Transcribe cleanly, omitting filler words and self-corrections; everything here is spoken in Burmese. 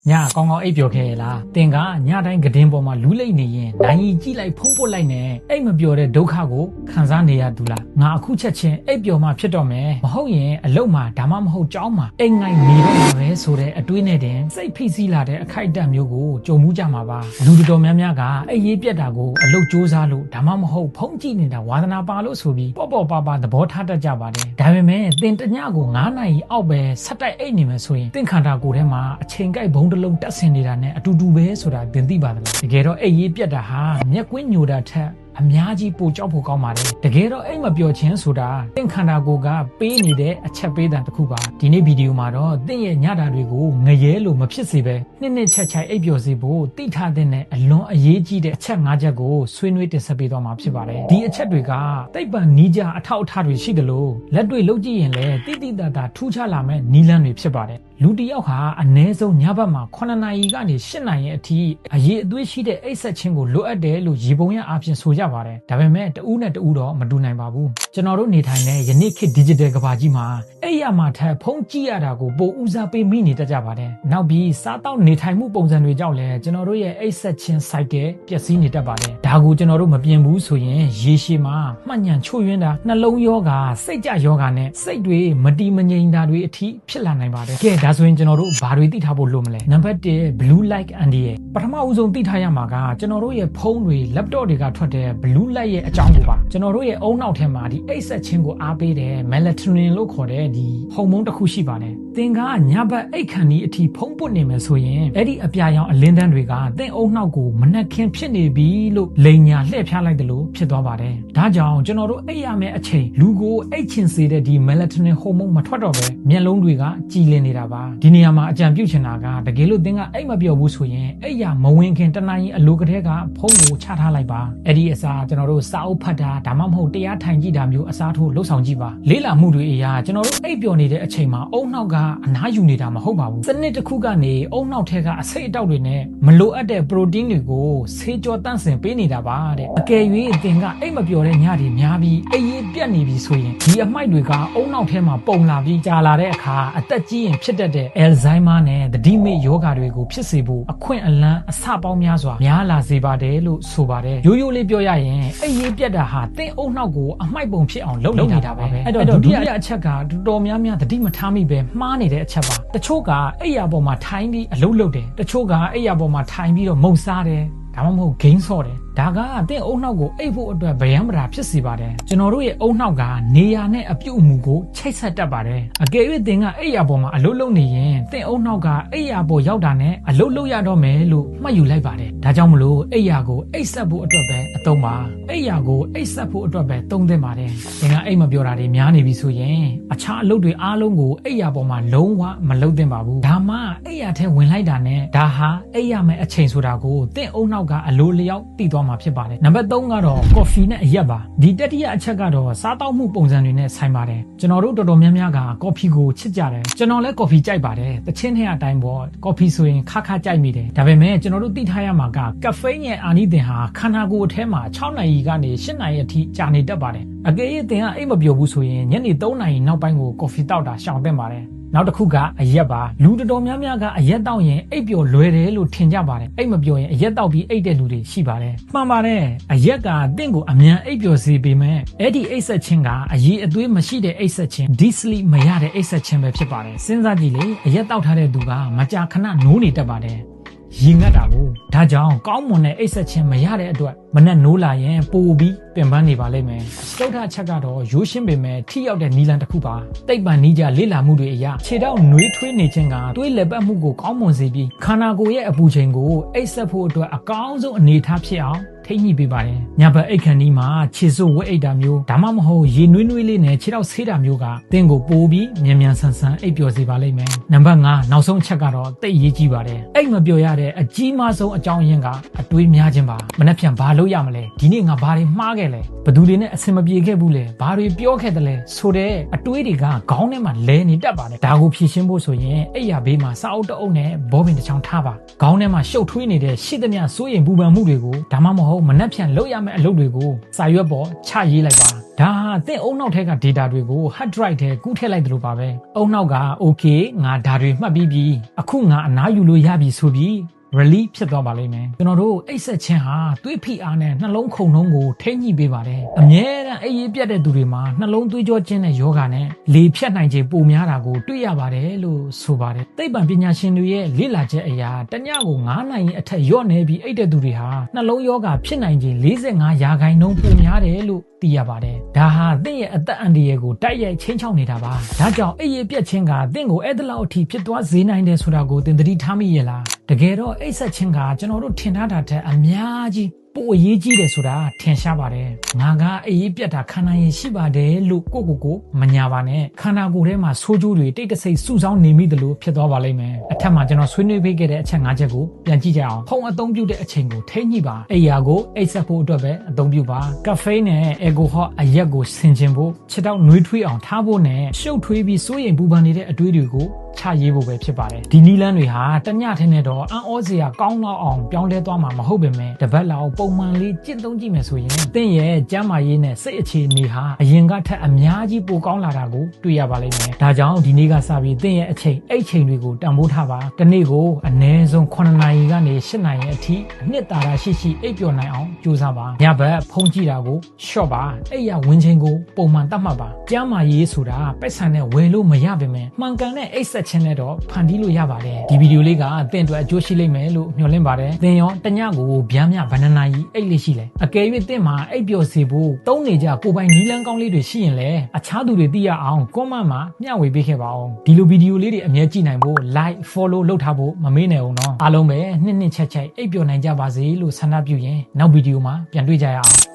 ညာကောင်းကောင်းအိပ်ပျော်ခဲ့ရလားတင်ကညတိုင်းကတင်ပေါ်မှာလူးလိမ့်နေရင်နိုင်ကြီးကြည့်လိုက်ဖုံးပုတ်လိုက်နဲ့အိပ်မပျော်တဲ့ဒုက္ခကိုခံစားနေရသူလားငါအခုချက်ချင်းအိပ်ပျော်မှဖြစ်တော့မယ်မဟုတ်ရင်အလုပ်မှာဒါမှမဟုတ်ကြောင်းမှာအိမ်ငိုင်နေတော့မှာပဲဆိုတဲ့အတွေးနဲ့တင်စိတ်ဖိစီးလာတဲ့အခိုက်အတန့်မျိုးကိုကြုံမှုကြမှာပါလူတော်များများကအိပ်ရေးပြက်တာကိုအလုပ်စူးစမ်းလို့ဒါမှမဟုတ်ဖုံးကြည့်နေတာဝါသနာပါလို့ဆိုပြီးပေါ့ပါသဘောထားတတ်ကြပါတယ်ဒါပေမဲ့တင်တညကို9နာရီအောက်ပဲဆက်တိုက်အိပ်နေမယ်ဆိုရင်တင့်ခန္ဓာကိုယ်ထဲမှာအချိန်ကိုက်ဘုံတစ်လုံးတက်ဆင်နေတာနဲ့အတူတူပဲဆိုတာသင်သိပါသလားတကယ်တော့အိပ်ရေးပြက်တာဟာမျက်ကွင်းညိုတာထက်အများကြီးပိုကြောက်ဖို့ကောင်းပါတယ်တကယ်တော့အိမ်မပျော်ခြင်းဆိုတာတင့်ခန္ဓာကိုယ်ကပေးနေတဲ့အချက်ပေးတာတစ်ခုပါဒီနေ့ဗီဒီယိုမှာတော့တင့်ရဲ့ညတာတွေကိုငရဲလို့မဖြစ်စေပဲနှစ်ချက်ချိုင်အိပ်ပျော်စေဖို့တိထားတဲ့အလွန်အရေးကြီးတဲ့အချက်5ချက်ကိုဆွေးနွေးတင်ဆက်ပေးသွားမှာဖြစ်ပါတယ်ဒီအချက်တွေကသိပ္ပံနီးကြအထောက်အထားတွေရှိတယ်လို့လက်တွေ့လုပ်ကြည့်ရင်လည်းတိတာထူးခြားလာမဲ့နီးလန်းတွေဖြစ်ပါတယ်လူတစ်ယောက်ဟာအနည်းဆုံးညဘက်မှာ9နာရီကနေ10နာရီအထိအရေးအသွေးရှိတဲ့အိပ်ဆက်ခြင်းကိုလိုအပ်တယ်လို့ရေပုံရအပြင်ဆိုကြပါတယ်ဒါပေမဲ့တဦးနဲ့တဦးတော့မတူနိုင်ပါဘူးကျွန်တော်တို့နေထိုင်တဲ့ယနေ့ခေတ် digital ကမ္ဘာကြီးမှာအဲ့ရမှာထက်ဖုန်းကြည့်ရတာကိုပိုဦးစားပေးမိနေတတ်ကြပါတယ်နောက်ပြီးစားတောက်နေထိုင်မှုပုံစံတွေကြောင့်လည်းကျွန်တော်တို့ရဲ့အိပ်ဆက်ခြင်း cycle ပျက်စီးနေတတ်ပါတယ်ဒါကိုကျွန်တော်တို့မပြင်ဘူးဆိုရင်ရေရှည်မှာမှတ်ညံချို့ယွင်းတာနှလုံးယောဂါစိတ်ကြယောဂါနဲ့စိတ်တွေမတီမငြိမ်တာတွေအထိဖြစ်လာနိုင်ပါတယ်ကဲဒါဆိုရင်ကျွန်တော်တို့ဘာတွေသိထားဖို့လိုမလဲနံပါတ်1 blue light အန်ဒီရဲ့ပထမဦးဆုံးသိထားရမှာကကျွန်တော်တို့ရဲ့ဖုန်းတွေ laptop တွေကထွက်တဲ့ blue light ရဲ့အကြောင်းကိုပါကျွန်တော်တို့ရဲ့အုံနောက်ထဲမှာဒီအိပ်ဆက်ခြင်းကိုအားပေးတဲ့ melatonin လို့ခေါ်တဲ့ဒီဟော်မုန်းတစ်ခုရှိပါတယ်သင်ကညဘက်အိပ်ခါနီးအထိဖုံးပွတ်နေမယ်ဆိုရင်အဲ့ဒီအပြာရောင်အလင်းတန်းတွေကသင်အုံနောက်ကိုမနှက်ခင်းဖြစ်နေပြီလို့လိန်ညာလှည့်ဖျားလိုက်တယ်လို့ဖြစ်သွားပါတယ်ဒါကြောင့်ကျွန်တော်တို့အိပ်ရမယ့်အချိန်လူကိုအိပ်ချင်စေတဲ့ဒီ melatonin ဟော်မုန်းမထွက်တော့ပဲမျက်လုံးတွေကကြည်လင်နေတာပါဒီနေရာမှာအကြံပြုချင်တာကတကယ်လို့သင်ကအိပ်မပျော်ဘူးဆိုရင်အိပ်ရမဝင်ခင်တနာရီအလိုကတည်းကဖုန်းကိုချထားလိုက်ပါအဲ့ဒီအစားကျွန်တော်တို့စာအုပ်ဖတ်တာဒါမှမဟုတ်တရားထိုင်ကြည့်တာမျိုးအစားထိုးလှုပ်ဆောင်ကြည့်ပါလေးလာမှုတွေအရာကျွန်တော်တို့အိပ်ပျော်နေတဲ့အချိန်မှာအုံနောက်ကအနားယူနေတာမဟုတ်ပါဘူးစနစ်တစ်ခုကနေအုံနောက်ထဲကအဆိပ်အတောက်တွေနဲ့မလိုအပ်တဲ့ပရိုတင်းတွေကိုဆေးကြောတန့်စင်ပေးနေတာပါတဲ့အကယ်၍သင်ကအိပ်မပျော်တဲ့ညတွေများပြီးအိပ်ရေးပြတ်နေပြီဆိုရင်ဒီအမိုက်တွေကအုံနောက်ထဲမှာပုံလာပြီးကြာလာတဲ့အခါအသက်ကြီးရင်ဖြစ်တတ်တဲ့ Alzheimer နဲ့သတိမေ့ယောဂါတွေကိုဖြစ်စေဖို့အခွင့်အလမ်းအစပေါင်းများစွာများလာစေပါတယ်လို့ဆိုပါတယ်ရိုးရိုးလေးပြောရရင်အိပ်ရေးပြတ်တာဟာသင်အုံနောက်ကိုအမိုက်ပုံဖြစ်အောင်လုပ်နေတာပါပဲအဲ့တော့ဒုတိယအချက်ကတော်တော်များသတိမထားမိပဲမှားနေတဲ့အချက်ပါတချို့ကအိပ်ရာပေါ်မှာထိုင်ပြီးအလုပ်လုပ်တယ်တချို့ကအိပ်ရာပေါ်မှာထိုင်ပြီးတော့မုံစားတယ်ဒါမှမဟုတ်ဂိမ်းဆော့တယ်ဒါကသင်အုံနောက်ကိုအိပ်ဖို့အတွက်ဗယံပရာဖြစ်စေပါတယ်ကျွန်တော်တို့ရဲ့အုံနောက်ကနေရာနဲ့အပြုတ်အမူကိုချိတ်ဆက်တတ်ပါတယ်အကယ်၍သင်ကအိပ်ရာပေါ်မှာအလုပ်လုပ်နေရင်သင်အုံနောက်ကအိပ်ရာပေါ်ရောက်တာနဲ့အလုပ်လုပ်ရတော့မယ်လို့မှတ်ယူလိုက်ပါတယ်ဒါကြောင့်မလို့အိပ်ရာကိုအိပ်ဆက်ဖို့အတွက်ပဲအသုံးပါအိပ်ရာကိုအိပ်ဆက်ဖို့အတွက်ပဲသုံးသင့်ပါတယ်သင်ကအိပ်မပြောတာတွေများနေပြီဆိုရင်အခြားအလုပ်တွေအားလုံးကိုအိပ်ရာပေါ်မှာလုံးဝမလုပ်သင့်ပါဘူးဒါမှအိပ်ရာထဲဝင်လိုက်တာနဲ့ဒါဟာအိပ်ရမယ့်အချိန်ဆိုတာကိုသင်အုံနောက်ကအလိုလျောက်သိသွားမှာဖြစ်ပါတယ်နံပါတ်3ကတော့ကော်ဖီနဲ့အရက်ပါဒီတတိယအချက်ကတော့စားတောက်မှုပုံစံတွေနဲ့ဆိုင်ပါတယ်ကျွန်တော်တို့တော်တော်များများကကော်ဖီကိုချစ်ကြတယ်ကျွန်တော်လည်းကော်ဖီကြိုက်ပါတယ်တချင်းထဲအတိုင်းပေါ့ကော်ဖီဆိုရင်ခါကြိုက်မိတယ်ဒါပေမဲ့ကျွန်တော်တို့သိထားရမှာကကဖိန်းရဲ့အာနိသင်ဟာခန္ဓာကိုယ်အထဲမှာ6နာရီကနေ8နာရီအထိကြာနေတတ်ပါတယ်အကယ်၍သင်ကအိပ်မပျော်ဘူးဆိုရင်ညနေ3နာရီနောက်ပိုင်းကိုကော်ဖီတောက်တာရှောင်သင့်ပါတယ်နောက်တစ်ခုကအရက်ပါလူတော်များများကအရက်တောက်ရင်အိပ်ပျော်လွယ်တယ်လို့ထင်ကြပါတယ်အိပ်မပျော်ရင်အရက်တောက်ပြီးအိပ်တဲ့လူတွေရှိပါတယ်မှန်ပါတယ်အရက်ကတင့်ကိုအမြန်အိပ်ပျော်စေပေမဲ့အဲ့ဒီအိပ်ဆက်ခြင်းကအရေးအသွေးမရှိတဲ့အိပ်ဆက်ခြင်း deep sleep မရတဲ့အိပ်ဆက်ခြင်းပဲဖြစ်ပါတယ်စဉ်းစားကြည့်လေအရက်တောက်ထားတဲ့သူကမကြာခဏနိုးနေတတ်ပါတယ်ရင်ငတ်တာကိုဒါကြောင့်ကောင်းမွန်တဲ့အိပ်ဆက်ခြင်းမရတဲ့အတွက်မနဲ့နိုးလာရင်ပိုပြီးပင်ပန်းနေပါလိမ့်မယ်စတုတ္ထချက်ကတော့ရိုးရှင်းပေမဲ့ထိရောက်တဲ့နီလန်တစ်ခုပါသိပ္ပံနည်းကြလေ့လာမှုတွေအရခြေထောက်နှွေးထွေးနေခြင်းကသွေးလက်ပတ်မှုကိုကောင်းမွန်စေပြီးခန္ဓာကိုယ်ရဲ့အပူချိန်ကိုအိပ်ဆက်ဖို့အတွက်အကောင်းဆုံးအနေအထားဖြစ်အောင်ထိညှိပေးပါတယ်ညဘက်အိတ်ခမ်းနီးမှာခြေစွပ်ဝက်အိတ်တာမျိုးဒါမှမဟုတ်ရေနွေးလေးနဲ့ခြေထောက်ဆေးတာမျိုးကသင်ကိုပိုးပြီးမြန်ဆန်အိပ်ပျော်စေပါလိမ့်မယ်နံပါတ်5နောက်ဆုံးချက်ကတော့သိအရေးကြီးပါတယ်အိတ်မပျော်ရတဲ့အကြီးမားဆုံးအကြောင်းရင်းကအတွေးများခြင်းပါမနှက်ဖြန်ဘာလုပ်ရမလဲဒီနေ့ငါဘာတွေမှားခဲ့လဲဘသူတွေနဲ့အဆင်မပြေခဲ့ဘူးလဲဘာတွေပြောခဲ့တယ်လဲဆိုတဲ့အတွေးတွေကခေါင်းထဲမှာလဲနေတတ်ပါတယ်ဒါကိုဖြေရှင်းဖို့ဆိုရင်အိတ်ရဘေးမှာစာအုပ်တအုပ်နဲ့ဘောပင်တစ်ချောင်းထားပါခေါင်းထဲမှာရှုပ်ထွေးနေတဲ့ရှိသမျှစိုးရိမ်ပူပန်မှုတွေကိုဒါမှမဟုတ်မနှက်ဖြန်လုပ်ရမယ့်အလုပ်တွေကိုစာရွက်ပေါ်ချရေးလိုက်ပါ ဒါဟာသင်အုံနောက်ထဲက data တွေကို hard drive ထဲကူးထည့်လိုက်တယ်လို့ပါပဲအုံနောက်က okay ငါဒါတွေမှတ်ပြီးပြီအခုငါအနားယူလို့ရပြီဆိုပြီးrelease ဖြစ်သွားပါလိမ့်မယ်ကျွန်တော်တို့အိတ်ဆက်ခြင်းဟာသွေးဖိအားနဲ့နှလုံးခုန်နှုံးကိုထိန်းညှိပေးပါတယ်အမြဲတမ်းအိပ်ရေးပြတ်တဲ့သူတွေမှာနှလုံးသွေးကြောကျဉ်တဲ့ယောဂနဲ့လေဖြတ်နိုင်ခြင်းပိုများတာကိုတွေ့ရပါတယ်လို့ဆိုပါတယ်သိပ္ပံပညာရှင်တွေရဲ့လေ့လာချက်အရတညကို9နာရီအထက်လျော့နေပြီးအိပ်တဲ့သူတွေဟာနှလုံးယောဂဖြစ်နိုင်ခြင်း45%ပိုများတယ်လို့သိရပါတယ်ဒါဟာသင်ရဲ့အသက်အန္တရာယ်ကိုတိုက်ရိုက်ချင်းချောက်နေတာပါဒါကြောင့်အိပ်ရေးပြတ်ခြင်းကသင်ကိုအဲ့ဒါလောက်အထိဖြစ်သွားစေနိုင်တယ်ဆိုတာကိုသင်သတိထားမိရဲ့လားတကယ်တော့အိပ်ဆက်ခြင်းကကျွန်တော်တို့ထင်ထားတာထက်အများကြီးပိုအရေးကြီးတယ်ဆိုတာထင်ရှားပါတယ်ငါကအေးပြတ်တာခန္ဓာရင်ရှိပါတယ်လို့ကိုမညာပါနဲ့ခန္ဓာကိုယ်ထဲမှာဆိုးကျိုးတွေတိတ်တဆိတ်စုဆောင်းနေမိတယ်လို့ဖြစ်သွားပါလိမ့်မယ်အထက်မှာကျွန်တော်ဆွေးနွေးပေးခဲ့တဲ့အချက်5ချက်ကိုပြန်ကြည့်ကြအောင်ဖုံအသုံးပြုတဲ့အချိန်ကိုထိန်းညှိပါအိယာကိုအိတ်ဆက်ဖို့အတွက်ပဲအသုံးပြုပါကဖေးနဲ့အယ်ကိုဟော့အရက်ကိုဆင်ခြင်ဖို့ခြေထောက်နှွေးထွေးအောင်ထားဖို့နဲ့ရှုပ်ထွေးပြီးစိုးရိမ်ပူပန်နေတဲ့အတွေးတွေကိုချရေးဖို့ပဲဖြစ်ပါတယ်ဒီနီလန်းတွေဟာတညထင်းနဲ့တော့အံ့ဩစရာကောင်းတော့အောင်ပြောင်းလဲသွားမှာမဟုတ်ပေမဲ့တပတ်လောက်ပုံမှန်လေးကျင့်သုံးကြည့်မယ်ဆိုရင်သင်ရဲ့ကျန်းမာရေးနဲ့စိတ်အခြေအနေဟာအရင်ကထက်အများကြီးပိုကောင်းလာတာကိုတွေ့ရပါလိမ့်မယ်ဒါကြောင့်ဒီနေ့ကစပြီးသင်ရဲ့အချိန်တွေကိုတန်ဖိုးထားပါဒီနေ့ကိုအနည်းဆုံး9နာရီကနေ10နာရီအထိအနှစ်သာရရှိအိပ်ပျော်နိုင်အောင်ကြိုးစားပါညဘက်ဖုန်းကြည့်တာကိုရှော့ပါအိပ်ရဝင်းချင်းကိုပုံမှန်တတ်မှတ်ပါကျန်းမာရေးဆိုတာပိုက်ဆံနဲ့ဝယ်လို့မရပါမယ်မှန်ကန်တဲ့အိပ်ဆက်ခြင်းနဲ့တော့ဖန်တီးလို့ရပါတယ်ဒီဗီဒီယိုလေးကသင်အတွက်အကျိုးရှိလိမ့်မယ်လို့မျှော်လင့်ပါတယ်သင်ရောတညကိုဗျားမြဘဏ္ဍာနာကြီးအိတ်လေးရှိလဲအကယ်၍သင်မှာအိပ်ပျော်စေဖို့သုံးနေကြကိုယ်ပိုင်နီးလန်းကောင်းလေးတွေရှိရင်လည်းအခြားသူတွေသိရအောင် comment မှာမျှဝေပေးခဲ့ပါအောင်ဒီလိုဗီဒီယိုလေးတွေအမြဲကြည့်နိုင်ဖို့ like follow လုပ်ထားဖို့မမေ့နဲ့အောင်နော်အားလုံးပဲနှစ်ချက်အိပ်ပျော်နိုင်ကြပါစေလို့ဆန္ဒပြုရင်နောက်ဗီဒီယိုမှာပြန်တွေ့ကြရအောင်